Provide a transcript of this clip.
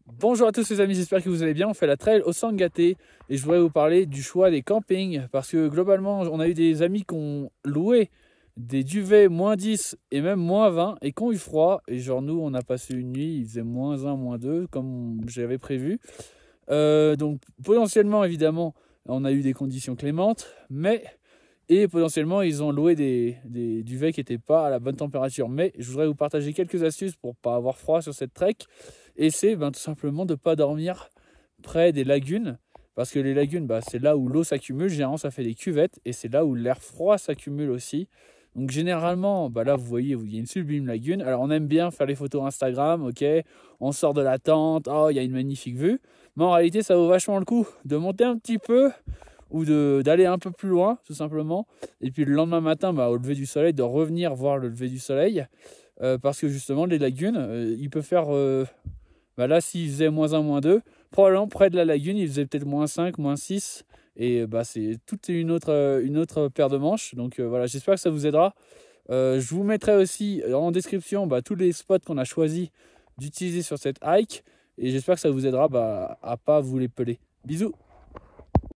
Bonjour à tous les amis, j'espère que vous allez bien. On fait la trail au Sangaté et je voudrais vous parler du choix des campings parce que globalement on a eu des amis qui ont loué des duvets -10 et même -20 et qui ont eu froid. Et genre nous on a passé une nuit, il faisait -1, -2 comme j'avais prévu. Donc potentiellement évidemment on a eu des conditions clémentes, mais et potentiellement ils ont loué des duvets qui n'étaient pas à la bonne température. Mais je voudrais vous partager quelques astuces pour pas avoir froid sur cette trek. Et c'est tout simplement de ne pas dormir près des lagunes. Parce que les lagunes, c'est là où l'eau s'accumule. Généralement, ça fait des cuvettes. Et c'est là où l'air froid s'accumule aussi. Donc généralement, là, vous voyez, il y a une sublime lagune. Alors, on aime bien faire les photos Instagram, ok. On sort de la tente, oh, il y a une magnifique vue. Mais en réalité, ça vaut vachement le coup de monter un petit peu ou d'aller un peu plus loin, tout simplement. Et puis le lendemain matin, au lever du soleil, de revenir voir le lever du soleil. Parce que justement, les lagunes, il peut faire... là, s'il faisait -1, -2, probablement près de la lagune, il faisait peut-être -5, -6. Et c'est toute une autre paire de manches. Donc voilà, j'espère que ça vous aidera. Je vous mettrai aussi en description tous les spots qu'on a choisi d'utiliser sur cette hike. Et j'espère que ça vous aidera à pas vous les peler. Bisous!